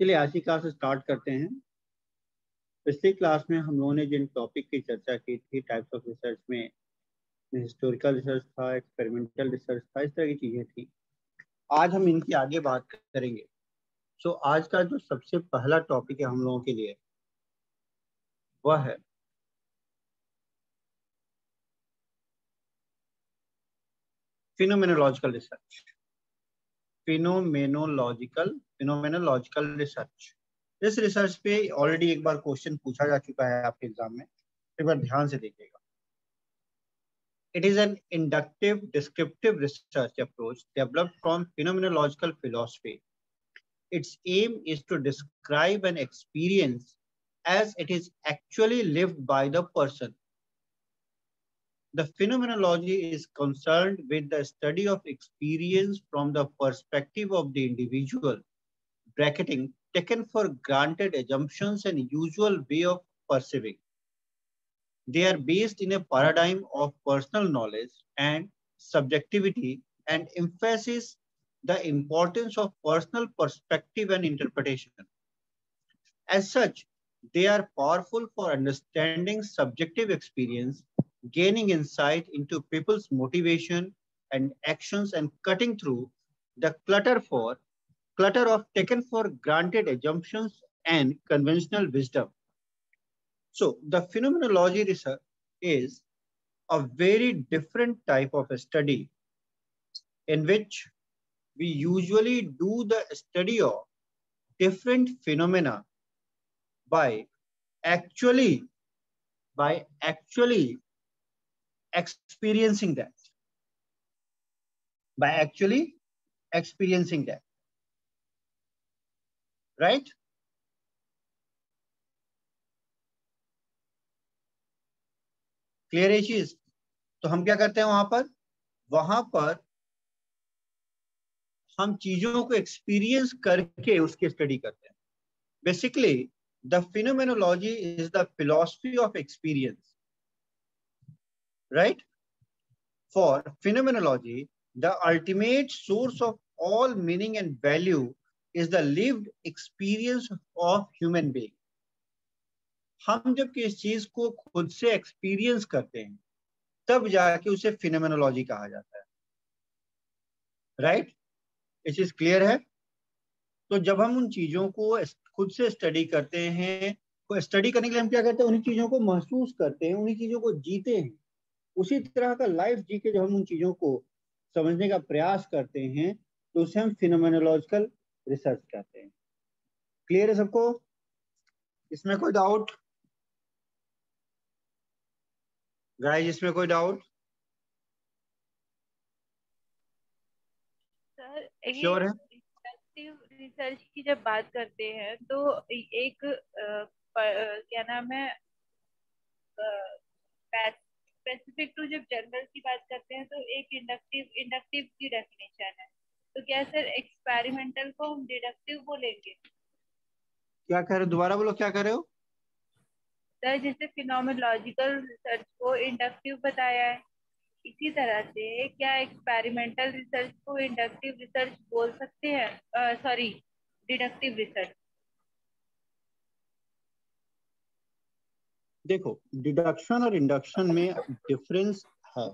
चलिए आज की क्लास स्टार्ट करते हैं। पिछली क्लास में हम लोगों ने जिन टॉपिक की चर्चा की थी, टाइप्स ऑफ रिसर्च में हिस्टोरिकल रिसर्च था, एक्सपेरिमेंटल रिसर्च था, इस तरह की चीजें थी। आज हम इनकी आगे बात करेंगे। सो आज का जो सबसे पहला टॉपिक है हम लोगों के लिए वह है फिनोमेनोलॉजिकल रिसर्च। Phenomenological research. इस रिसर्च पे ऑलरेडी एक बार क्वेश्चन पूछा जा चुका है आपके एग्जाम में, एक बार ध्यान से देखिएगा। It is an inductive descriptive research approach developed from phenomenological philosophy. Its aim is to describe an experience as it is actually lived by the person. The phenomenology is concerned with the study of experience from the perspective of the individual, bracketing taken for granted assumptions and usual way of perceiving. They are based in a paradigm of personal knowledge and subjectivity and emphasize the importance of personal perspective and interpretation. As such, they are powerful for understanding subjective experience, gaining insight into people's motivation and actions, and cutting through the clutter of taken for granted assumptions and conventional wisdom. So the phenomenology research is a very different type of a study in which we usually do the study of different phenomena by actually experiencing that. By actually experiencing that. Right? Clear है चीज? तो हम क्या करते हैं वहां पर हम चीजों को एक्सपीरियंस करके उसकी स्टडी करते हैं। Basically the phenomenology is the philosophy of experience, right? For phenomenology the ultimate source of all meaning and value is the lived experience of human being. हम जब किसी चीज को खुद से एक्सपीरियंस करते हैं तब जाके उसे फिनोमेनोलॉजी कहा जाता है, राइट? ये चीज क्लियर है? तो जब हम उन चीजों को खुद से स्टडी करते हैं, तो स्टडी करने के लिए हम क्या करते हैं? उन्हीं चीजों को महसूस करते हैं, उन्हीं चीजों को जीते हैं। उसी तरह का लाइफ जी के जब हम उन चीजों को समझने का प्रयास करते हैं तो उसे हम फिनोमेनोलॉजिकल रिसर्च कहते हैं। क्लियर है सबको? इसमें कोई डाउट? गाइस इसमें कोई डाउट? सर श्योर है? इंडक्टिव रिसर्च की जब बात करते हैं तो एक क्या नाम है, स्पेसिफिक टू जब जनरल की बात करते हैं तो एक इंडक्टिव की डेफिनेशन है। तो क्या सर एक्सपेरिमेंटल को हम डिडक्टिव बोलेंगे? क्या कह रहे हो? दोबारा बोलो, क्या कह रहे हो? सर जैसे फिनोमेनोलॉजिकल रिसर्च को इंडक्टिव बताया है, इसी तरह से क्या एक्सपेरिमेंटल रिसर्च को इंडक्टिव रिसर्च बोल सकते हैं? Sorry, deductive research. देखो, डिडक्शन और इंडक्शन में डिफरेंस है।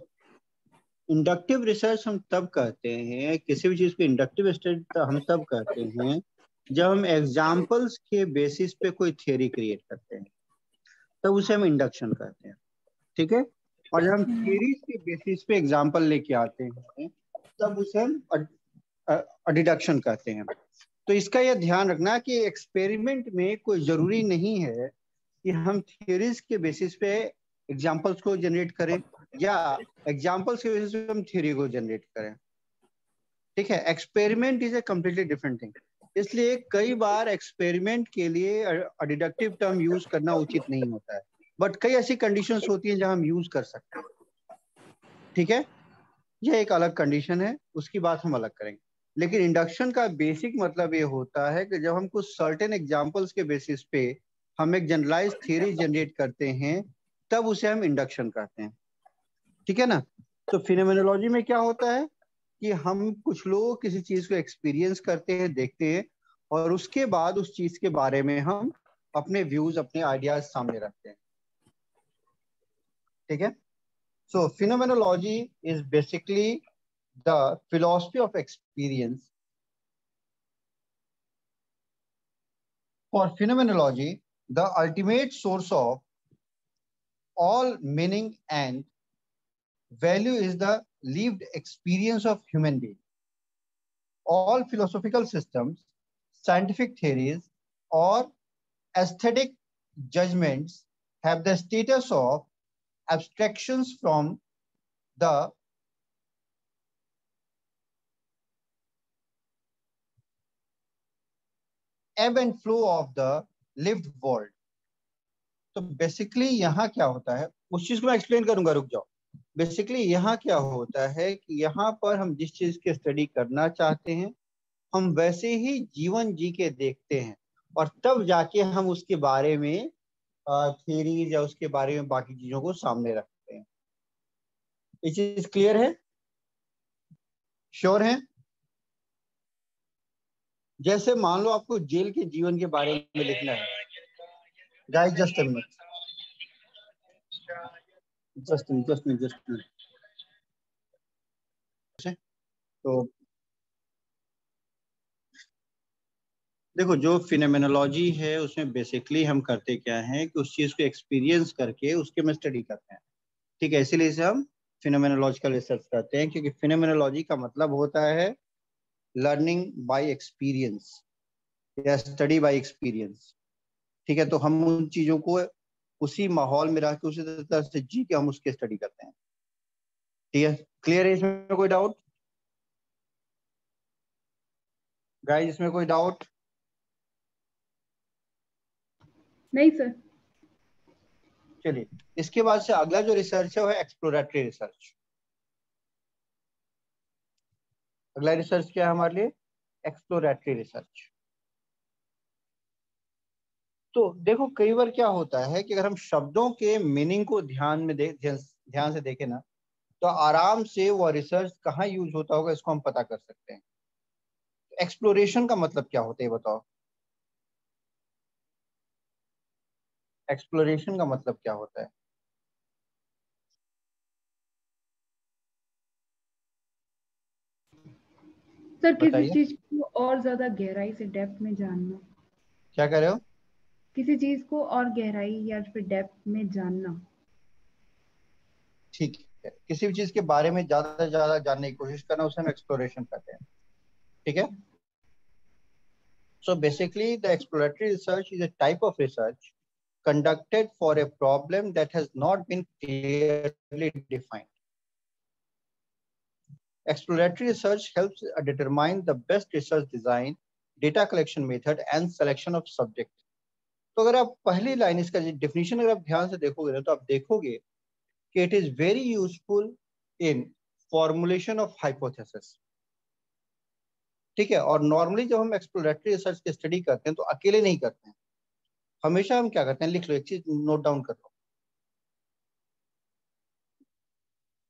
इंडक्टिव रिसर्च हम तब कहते हैं, किसी भी चीज को इंडक्टिव स्टडी हम तब कहते हैं जब हम एग्जाम्पल्स के बेसिस पे कोई थियोरी क्रिएट करते हैं, तब उसे हम इंडक्शन कहते हैं। ठीक है? और जब हम थियोरीज के बेसिस पे एग्जाम्पल लेके आते हैं तब उसे हम डिडक्शन कहते हैं। तो इसका यह ध्यान रखना कि एक्सपेरिमेंट में कोई जरूरी नहीं है कि हम थियोरीज के बेसिस पे एग्जाम्पल्स को जनरेट करें या एग्जाम्पल्स के बेसिस पे हम थ्योरी को जनरेट करें। ठीक है? Experiment is a completely different thing. इसलिए कई बार एक्सपेरिमेंट के लिए डिडक्टिव टर्म यूज करना उचित नहीं होता है, बट कई ऐसी कंडीशंस होती हैं जहां हम यूज कर सकते हैं। ठीक है? यह एक अलग कंडीशन है, उसकी बात हम अलग करेंगे। लेकिन इंडक्शन का बेसिक मतलब ये होता है कि जब हम कुछ सर्टेन एग्जाम्पल्स के बेसिस पे हम एक जनरलाइज थ्योरी जनरेट करते हैं तब उसे हम इंडक्शन कहते हैं। ठीक है ना? तो फिनोमेनोलॉजी में क्या होता है कि हम कुछ लोग किसी चीज को एक्सपीरियंस करते हैं, देखते हैं, और उसके बाद उस चीज के बारे में हम अपने व्यूज, अपने आइडियाज सामने रखते हैं। ठीक है। So phenomenology is basically the philosophy of experience. For phenomenology the ultimate source of all meaning and value is the lived experience of human being. All philosophical systems, scientific theories, or aesthetic judgments have the status of abstractions from the ebb and flow of the lived world. तो basically यहाँ क्या होता है, उस चीज को मैं explain करूंगा, रुक जाओ। बेसिकली यहाँ क्या होता है कि यहाँ पर हम जिस चीज की स्टडी करना चाहते हैं हम वैसे ही जीवन जी के देखते हैं और तब जाके हम उसके बारे में थ्योरीज या उसके बारे में बाकी चीजों को सामने रखते हैं। ये चीज क्लियर है? श्योर है? जैसे मान लो आपको जेल के जीवन के बारे में लिखना है, गाइस जस्ट अ मिनट, तो देखो जो फिनोमेनोलॉजी है उसमें बेसिकली हम करते क्या है कि उस चीज को एक्सपीरियंस करके उसके में स्टडी करते हैं। ठीक है, इसीलिए इसे हम फिनोमेनोलॉजिकल रिसर्च करते हैं, क्योंकि फिनोमेनोलॉजी का मतलब होता है लर्निंग बाय एक्सपीरियंस या स्टडी बाय एक्सपीरियंस। ठीक है, तो हम उन चीजों को उसी माहौल में रह के उसी तरह से जी के हम उसके स्टडी करते हैं। ठीक है, क्लियर है? इसमें कोई डाउट गाइस? इसमें कोई डाउट? नहीं सर। चलिए, इसके बाद से अगला जो रिसर्च है वो है एक्सप्लोरेटरी रिसर्च। अगला रिसर्च क्या है हमारे लिए? Exploratory research. तो देखो कई बार क्या होता है कि अगर हम शब्दों के मीनिंग को ध्यान से देखें ना, तो आराम से वो रिसर्च कहाँ यूज होता होगा इसको हम पता कर सकते हैं। एक्सप्लोरेशन का मतलब क्या होता है बताओ? एक्सप्लोरेशन का मतलब क्या होता है? सर किसी चीज को और ज्यादा गहराई से डेप्थ में जानना। क्या कर रहे हो? किसी चीज को और गहराई या फिर डेप्थ में जानना। ठीक है, किसी भी चीज के बारे में ज्यादा से ज्यादा जानने की कोशिश करना उसे हम एक्सप्लोरेशन कहते हैं। ठीक है। So basically the exploratory research is a type of research conducted for a problem that has not been clearly defined. Exploratory research helps determine the best research design, data collection method and selection of subject. तो अगर आप पहली line इसका definition अगर आप ध्यान से देखोगे ना, तो आप देखोगे कि it is very useful in formulation of hypothesis. ठीक है, और नॉर्मली जब हम एक्सप्लोरेटरी रिसर्च की स्टडी करते हैं तो अकेले नहीं करते हैं, हमेशा हम क्या करते हैं, लिख लो, एक चीज नोट डाउन कर लो।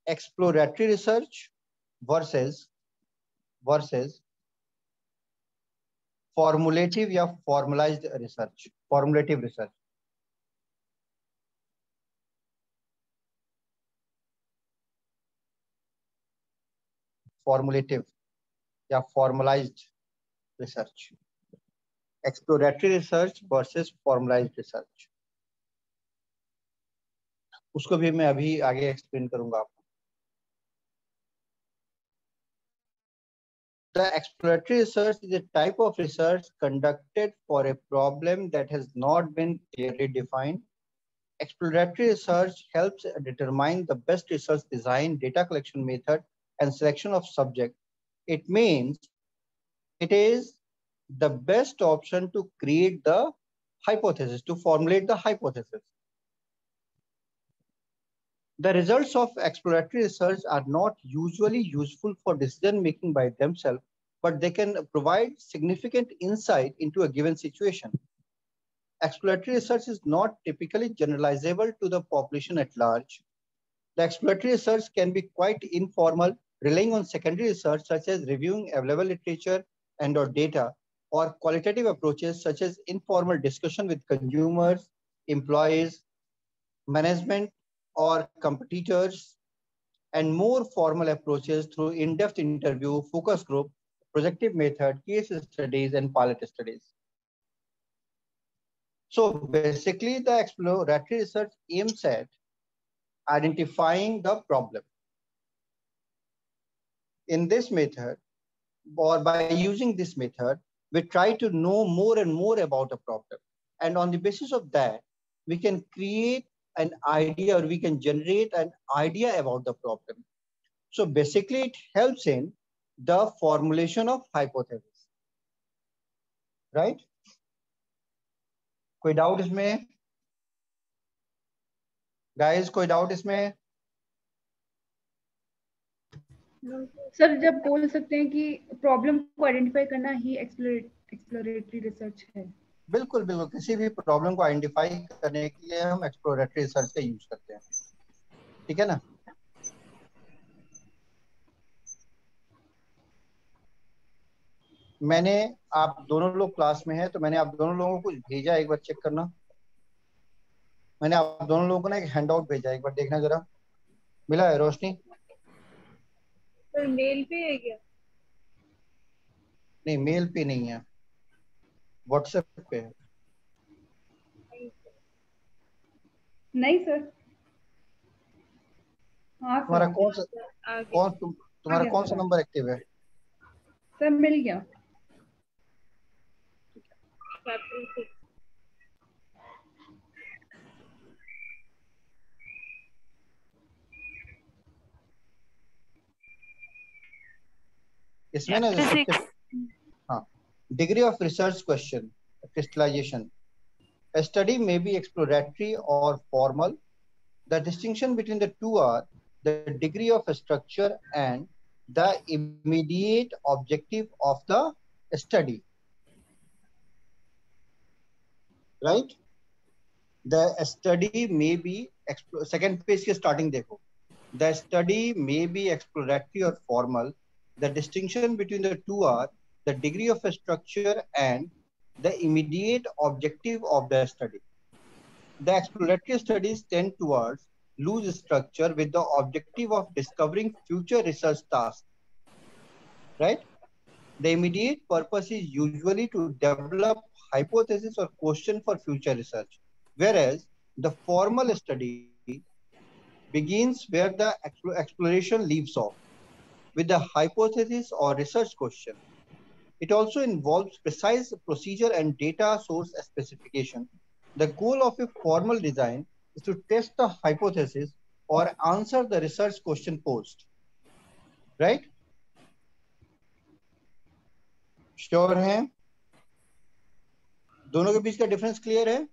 एक्सप्लोरेटरी रिसर्च वर्सेस फॉर्मुलेटिव या फॉर्मलाइज्ड रिसर्च। फॉर्मुलेटिव रिसर्च, फॉर्मुलेटिव या formalised research. Exploratory research versus formalised research, उसको भी मैं अभी आगे एक्सप्लेन करूंगा आपको। The exploratory research is a type of research conducted for a problem that has not been clearly defined. Exploratory research helps determine the best research design, data collection method, and selection of subject. It means it is the best option to create the hypothesis, to formulate the hypothesis. The results of exploratory research are not usually useful for decision making by themselves, but they can provide significant insight into a given situation. Exploratory research is not typically generalizable to the population at large. The exploratory research can be quite informal, relying on secondary research such as reviewing available literature and or data. or qualitative approaches such as informal discussion with consumers, employees, management, or competitors, and more formal approaches through in-depth interview, focus group, projective method, case studies, and pilot studies. So basically, the exploratory research aims at identifying the problem. In this method, or by using this method, we try to know more and more about a problem. And on the basis of that, we can create an idea, or we can generate an idea about the problem. So basically, it helps in the formulation of hypothesis, right? कोई doubt इसमें? Guys कोई doubt इसमें? Sir जब बोल सकते हैं कि problem को आइडेंटिफाई करना ही एक्सप्लोरेटरी रिसर्च है। बिल्कुल बिल्कुल, किसी भी प्रॉब्लम को आइडेंटिफाई करने के लिए हम एक्सप्लोरेटरी रिसर्च का यूज करते हैं, ठीक है ना? मैंने, आप दोनों लोग क्लास में हैं तो मैंने आप दोनों लोगों को कुछ भेजा, एक बार चेक करना। मैंने आप दोनों लोगों को ना एक हैंडआउट भेजा, एक बार देखना जरा, मिला है रोशनी? सर मेल पे है क्या? नहीं, मेल पे नहीं है, व्हाट्सएप पे है। नहीं सर। हाँ तुम्हारा सर। कौन सा तुम्हारा कौन सा नंबर एक्टिव है? सर मिल गया। इसमें ना हाँ, degree of research question crystallization. A study may be exploratory or formal. The distinction between the two are the degree of structure and the immediate objective of the study. Right? The study may be second page के starting देखो. The study may be exploratory or formal. The distinction between the two are the degree of structure and the immediate objective of the study. The exploratory studies tend towards loose structure with the objective of discovering future research tasks. Right? The immediate purpose is usually to develop hypothesis or question for future research, whereas the formal study begins where the exploration leaves off, with the hypothesis or research question. It also involves precise procedure and data source specification. The goal of a formal design is to test the hypothesis or answer the research question posed. Right? Sure हैं? दोनों के बीच का difference clear है?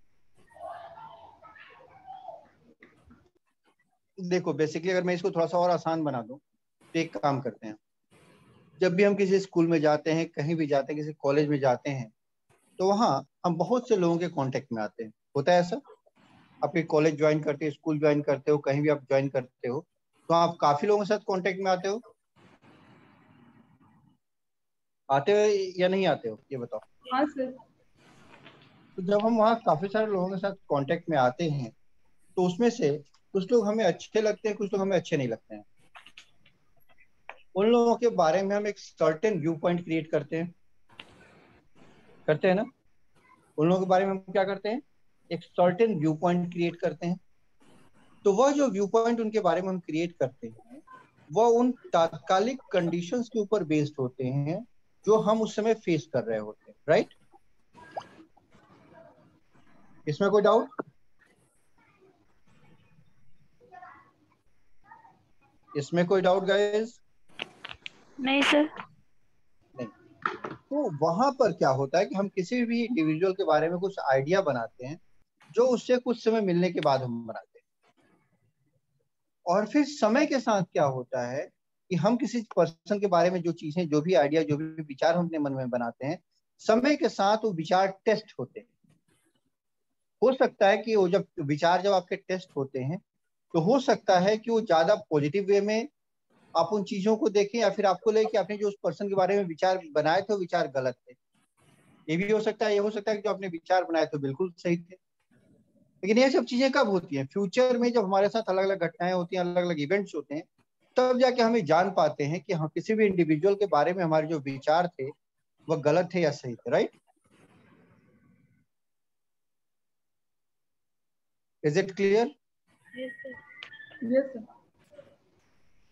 देखो basically अगर मैं इसको थोड़ा सा और आसान बना दूं तो एक काम करते हैं, जब भी हम किसी स्कूल में जाते हैं, कहीं भी जाते हैं, किसी कॉलेज में जाते हैं, तो वहाँ हम बहुत से लोगों के कांटेक्ट में आते हैं। होता है ऐसा? आप एक कॉलेज ज्वाइन करते हो, स्कूल ज्वाइन करते हो, कहीं भी आप ज्वाइन करते हो, तो आप काफी लोगों के साथ कांटेक्ट में आते हो? आते हो या नहीं आते हो, ये बताओ। हाँ सर। तो जब हम वहाँ काफी सारे लोगों के साथ कांटेक्ट में आते हैं, तो उसमें से कुछ लोग हमें अच्छे लगते हैं, कुछ लोग हमें अच्छे नहीं लगते हैं। उन लोगों के बारे में हम एक सर्टेन व्यू पॉइंट क्रिएट करते हैं ना? उन लोगों के बारे में हम क्या करते हैं? एक सर्टेन व्यू पॉइंट क्रिएट करते हैं। तो वह जो व्यू पॉइंट उनके बारे में हम क्रिएट करते हैं, वह उन तात्कालिक कंडीशंस के ऊपर बेस्ड होते हैं जो हम उस समय फेस कर रहे होते हैं। राइट? इसमें कोई डाउट? इसमें कोई डाउट गाइस? नहीं सर। नहीं। तो वहां पर क्या होता है कि हम किसी भी इंडिविजुअल के बारे में कुछ आइडिया बनाते हैं जो उससे कुछ समय मिलने के बाद हम बनाते हैं, और फिर समय के साथ क्या होता है कि हम किसी पर्सन के बारे में जो चीजें, जो भी आइडिया, जो भी विचार हम अपने मन में बनाते हैं, समय के साथ वो विचार टेस्ट होते हैं। हो सकता है कि वो जब आपके टेस्ट होते हैं तो हो सकता है कि वो ज्यादा पॉजिटिव वे में आप उन चीजों को देखें, या फिर आपको लगे कि आपने जो उस पर्सन के बारे में विचार बनाए थे वो विचार गलत थे। ये भी हो सकता है, ये हो सकता है कि जो आपने विचार बनाए तो बिल्कुल सही थे, लेकिन ये सब चीजें कब होती हैं? फ्यूचर में, जब हमारे साथ अलग अलग घटनाएं होती हैं, अलग अलग इवेंट्स होते हैं, तब जाके हमें जान पाते हैं कि हम किसी भी इंडिविजुअल के बारे में हमारे जो विचार थे वह गलत थे या सही थे। Right? Is it clear? Yes sir.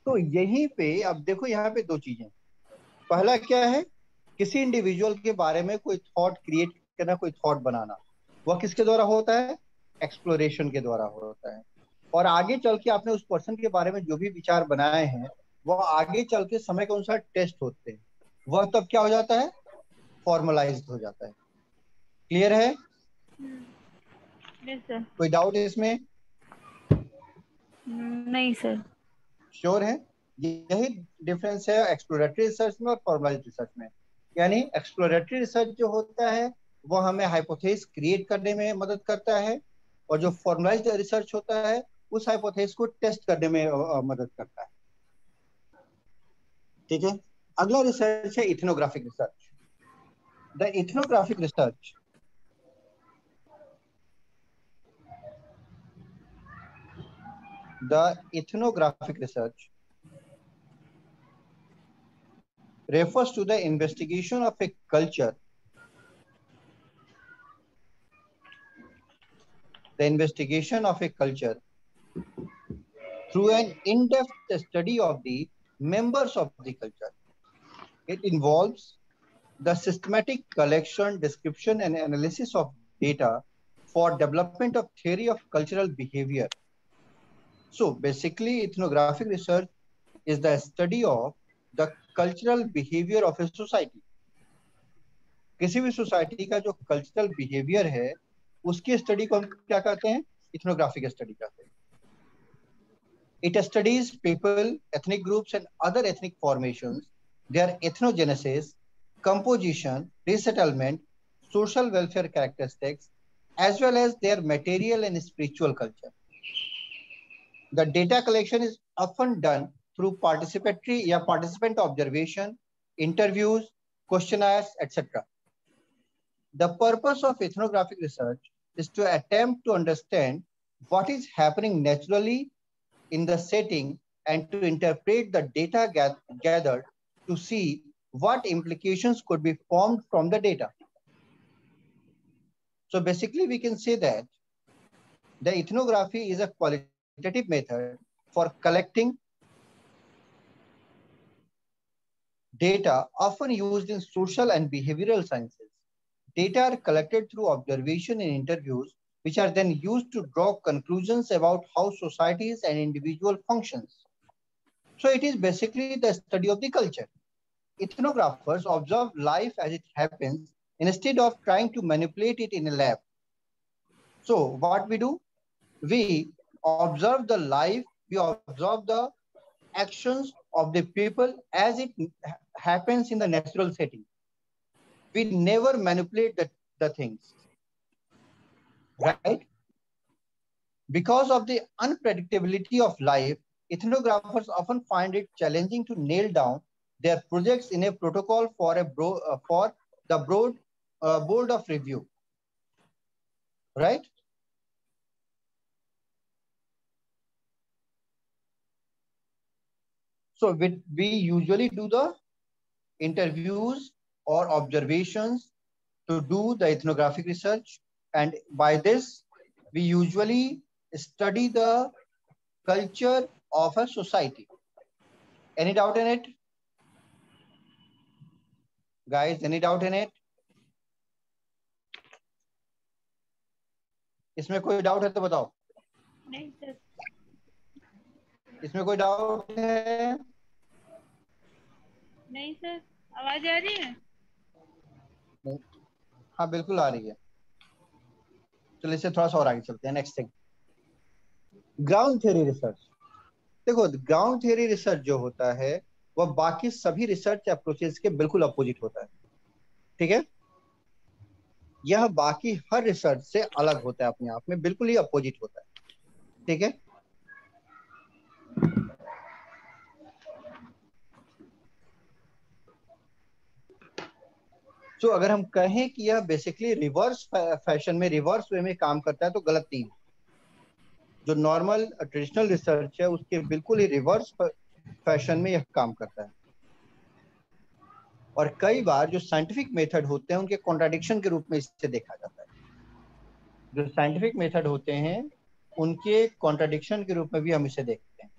तो यहीं पे अब देखो, यहाँ पे दो चीजें। पहला क्या है? किसी इंडिविजुअल के बारे में कोई थॉट क्रिएट करना, कोई थॉट बनाना, वह किसके द्वारा होता है? एक्सप्लोरेशन के द्वारा होता है। और आगे चल के आपने उस पर्सन के बारे में जो भी विचार बनाए हैं, वह आगे चल के समय के अनुसार टेस्ट होते हैं, वह तब क्या हो जाता है? फॉर्मलाइज्ड हो जाता है। क्लियर है? Yes sir. कोई डाउट इसमें? नहीं सर। श्योर है? यही डिफरेंस है एक्सप्लोरेटरी रिसर्च में और फॉर्मलाइज्ड रिसर्च में। यानी एक्सप्लोरेटरी रिसर्च जो होता है वह हमें हाइपोथेसिस क्रिएट करने में मदद करता है, और जो फॉर्मलाइज्ड रिसर्च होता है उस हाइपोथेसिस को टेस्ट करने में मदद करता है। ठीक है? अगला रिसर्च है ethnographic research. The ethnographic research refers to the investigation of a culture, through an in-depth study of the members of the culture. It involves the systematic collection, description, and analysis of data for development of theory of cultural behavior. So basically, ethnographic research is the study of the cultural behavior of a society. किसी भी society का जो cultural behaviour है उसकी study को हम क्या कहते हैं? इथनोग्राफिक स्टडी कहते हैं। It studies people, ethnic groups, and other ethnic formations, their ethnogenesis, composition, resettlement, social welfare characteristics, as well as their material and spiritual culture. The data collection is often done through participant observation, interviews, questionnaires, etc. The purpose of ethnographic research is to attempt to understand what is happening naturally in the setting and to interpret the data gathered to see what implications could be formed from the data. So basically we can say that the ethnography is a qualitative method for collecting data often used in social and behavioral sciences. Data are collected through observation and interviews, which are then used to draw conclusions about how societies and individual functions. So it is basically the study of the culture. Ethnographers observe life as it happens instead of trying to manipulate it in a lab. So what we do, we observe the life, we observe the actions of the people as it happens in the natural setting. We never manipulate the things, right? Because of the unpredictability of life, ethnographers often find it challenging to nail down their projects in a protocol for the board of review, right? So we usually do the interviews or observations to do the ethnographic research, and by this we usually study the culture of a society. Any doubt in it, guys? Any doubt in it? इसमें कोई doubt है तो बताओ। नहीं sir. इसमें कोई doubt है? नहीं सर, आवाज आ रही है? नहीं। हाँ बिल्कुल आ रही है। चलो इससे थोड़ा सा और आगे चलते हैं। Next thing, ground theory research. देखो, ग्राउंड थ्योरी रिसर्च जो होता है वह बाकी सभी रिसर्च अप्रोचेस के बिल्कुल अपोजिट होता है। ठीक है? यह बाकी हर रिसर्च से अलग होता है, अपने आप में बिल्कुल ही अपोजिट होता है। ठीक है? तो अगर हम कहें कि यह बेसिकली रिवर्स फैशन में, रिवर्स वे में काम करता है तो गलत नहीं है। जो नॉर्मल ट्रेडिशनल रिसर्च है उसके बिल्कुल ही रिवर्स फैशन में यह काम करता है। और कई बार जो साइंटिफिक मेथड होते हैं उनके कॉन्ट्राडिक्शन के रूप में इसे देखा जाता है। जो साइंटिफिक मेथड होते हैं उनके कॉन्ट्राडिक्शन के रूप में भी हम इसे देखते हैं।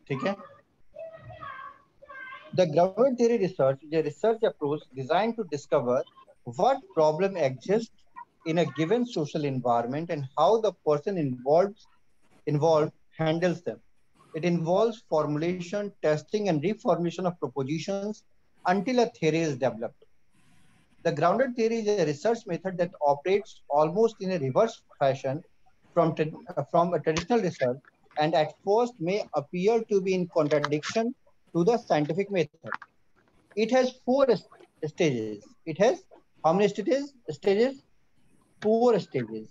ठीक है। The grounded theory research is a research approach designed to discover what problem exists in a given social environment and how the person involved handles them. It involves formulation, testing, and reformulation of propositions until a theory is developed. The grounded theory is a research method that operates almost in a reverse fashion from a traditional research, and at first may appear to be in contradiction to the scientific method. It has four stages. It has how many stages? Stages? 4 stages.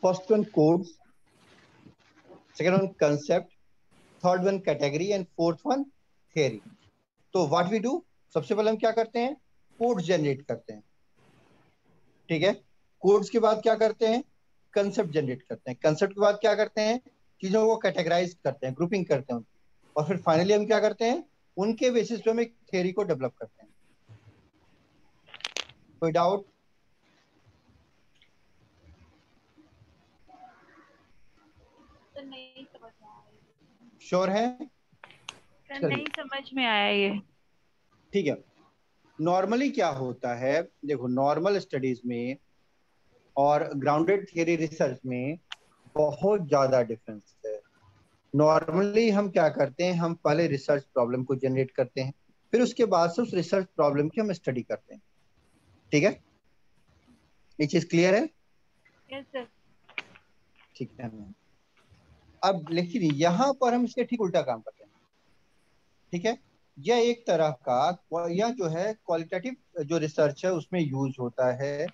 First one codes, second one concept, third one category, and fourth one theory. तो what we do, सबसे पहले हम क्या करते हैं, codes generate करते हैं। ठीक है। कोड्स के बाद क्या करते हैं, कंसेप्ट जनरेट करते हैं। कंसेप्ट के बाद क्या करते हैं, चीजों को कैटेगराइज करते हैं, ग्रुपिंग करते हैं, और फिर फाइनली हम क्या करते हैं, उनके बेसिस पे हम एक थ्योरी को डेवलप करते हैं। कोई डाउट? तो नहीं समझ में आया। श्योर है? सर नहीं समझ में आया ये। ठीक है। नॉर्मली क्या होता है, देखो नॉर्मल स्टडीज में और ग्राउंडेड थियरी रिसर्च में बहुत ज्यादा डिफरेंस है। नॉर्मली हम क्या करते हैं, हम पहले रिसर्च प्रॉब्लम को जनरेट करते हैं, फिर उसके बाद से उस रिसर्च प्रॉब्लम की हम स्टडी करते हैं। ठीक है, ये चीज क्लियर है? Yes sir. ठीक है। अब लेकिन यहाँ पर हम इसके ठीक उल्टा काम करते हैं। ठीक है, यह एक तरह का, यह जो है क्वालिटेटिव जो रिसर्च है उसमें यूज होता है।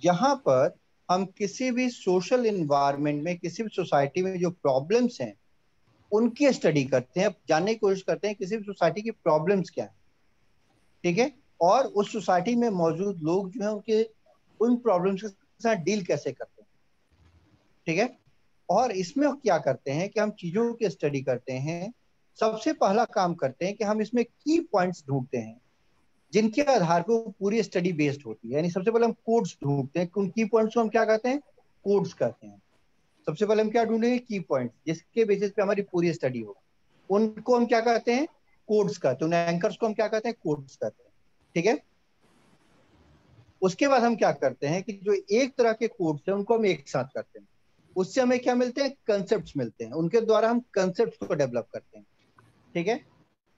यहाँ पर हम किसी भी सोशल इन्वायरमेंट में, किसी भी सोसाइटी में जो प्रॉब्लम्स हैं उनकी स्टडी करते हैं, जानने की कोशिश करते हैं किसी भी सोसाइटी की प्रॉब्लम्स क्या है। ठीक है, और उस सोसाइटी में मौजूद लोग जो है उनके उन प्रॉब्लम्स के साथ डील कैसे करते हैं। ठीक है, और इसमें क्या करते हैं कि हम चीजों की स्टडी करते हैं। सबसे पहला काम करते हैं कि हम इसमें की पॉइंट्स ढूंढते हैं जिनके आधार पर पूरी स्टडी बेस्ड होती है। यानी सबसे पहले हम कोड्स ढूंढते हैं, उन की पॉइंट्स को हम क्या कहते हैं, कोड्स कहते हैं। सबसे पहले हम क्या ढूंढेंगे, की पॉइंट्स, जिसके बेसिस पे हमारी पूरी स्टडी हो, उनको हम क्या कहते हैं, कोड्स कहते हैं। उन एंकर्स को हम क्या कहते हैं, कोड्स कहते हैं। ठीक है, उसके बाद हम क्या करते हैं कि जो एक तरह के कोड्स हैं उनको हम एक साथ करते हैं। उससे हमें क्या मिलते हैं, कंसेप्ट मिलते हैं। उनके द्वारा हम कंसेप्ट को डेवलप करते हैं। ठीक है,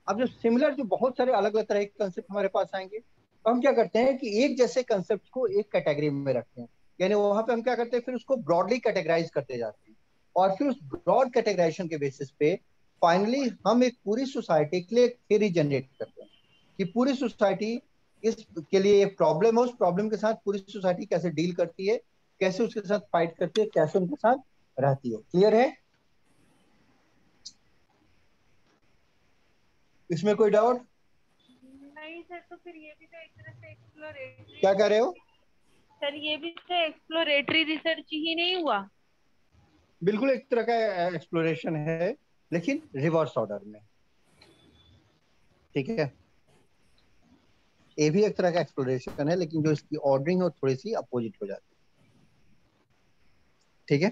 अब जो सिमिलर, जो बहुत सारे अलग अलग तरह के कंसेप्ट हमारे पास आएंगे, तो हम क्या करते हैं कि एक जैसे कंसेप्ट को एक कैटेगरी में रखते हैं। यानी वहां पे हम क्या करते हैं, फिर उसको ब्रॉडली कैटेगराइज करते जाते हैं, और फिर उस ब्रॉड कैटेगराइजेशन के बेसिस पे फाइनली हम एक पूरी सोसाइटी के लिए एक थ्योरी जनरेट करते हैं कि पूरी सोसाइटी इसके लिए एक प्रॉब्लम है, उस प्रॉब्लम के साथ पूरी सोसाइटी कैसे डील करती है, कैसे उसके साथ फाइट करती है, कैसे उनके साथ रहती है। क्लियर है? इसमें कोई डाउट? नहीं सर, तो फिर ये भी तो एक तरह से एक्सप्लोरेटरी। क्या कह रहे हो सर ये भी तो एक्सप्लोरेटरी रिसर्च ही नहीं हुआ? बिल्कुल एक तरह का एक्सप्लोरेशन है, लेकिन रिवर्स ऑर्डर में। ठीक है, ये भी एक तरह का एक्सप्लोरेशन है, लेकिन जो इसकी ऑर्डरिंग है वो थोड़ी सी अपोजिट हो जाती है। ठीक है,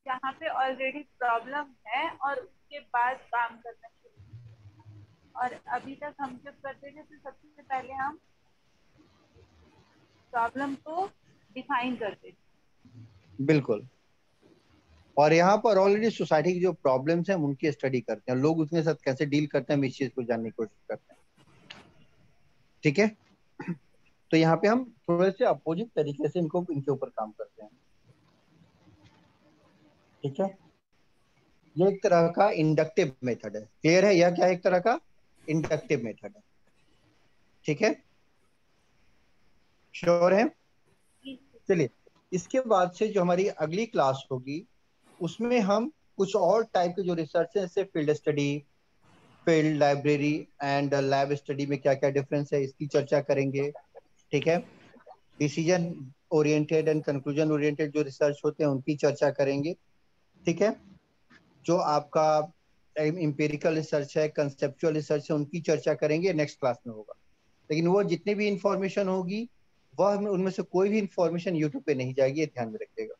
जहाँ पे ऑलरेडी प्रॉब्लम है और उसके बाद काम करना शुरू, और अभी तक हम जब करते थे तो सबसे पहले हम प्रॉब्लम को डिफाइन करते थे। बिल्कुल। और यहाँ पर ऑलरेडी सोसाइटी की जो प्रॉब्लम्स हैं हम उनकी स्टडी करते हैं, लोग उसके साथ कैसे डील करते हैं, हम इस चीज को जानने की कोशिश करते हैं। ठीक है, तो यहाँ पे हम थोड़े से अपोजिट तरीके से इनके ऊपर काम करते हैं। ठीक है, ये एक तरह का इंडक्टिव मेथड है। क्लियर है? यह क्या है, एक तरह का इंडक्टिव मेथड है। ठीक है, श्योर है? चलिए, इसके बाद से जो हमारी अगली क्लास होगी उसमें हम कुछ और टाइप के जो रिसर्च है, जैसे field study, field library and lab study में क्या क्या डिफरेंस है, इसकी चर्चा करेंगे। ठीक है, decision oriented and conclusion oriented जो रिसर्च होते हैं उनकी चर्चा करेंगे। ठीक है, जो आपका इंपेरिकल रिसर्च है, कंसेप्चुअल रिसर्च है, उनकी चर्चा करेंगे, नेक्स्ट क्लास में होगा। लेकिन वो जितनी भी इंफॉर्मेशन होगी वह उनमें से कोई भी इंफॉर्मेशन यूट्यूब पे नहीं जाएगी, ये ध्यान में रखिएगा।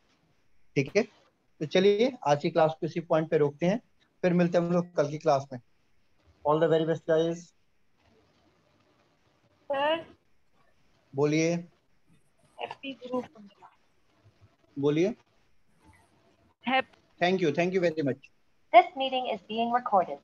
ठीक है, तो चलिए आज की क्लास को इसी पॉइंट पे रोकते हैं, फिर मिलते हैं हम लोग कल की क्लास में। All the very best guys. Sir बोलिए हैप्पी गुरु पूर्णिमा। बोलिए। Happy thank you very much. This meeting is being recorded.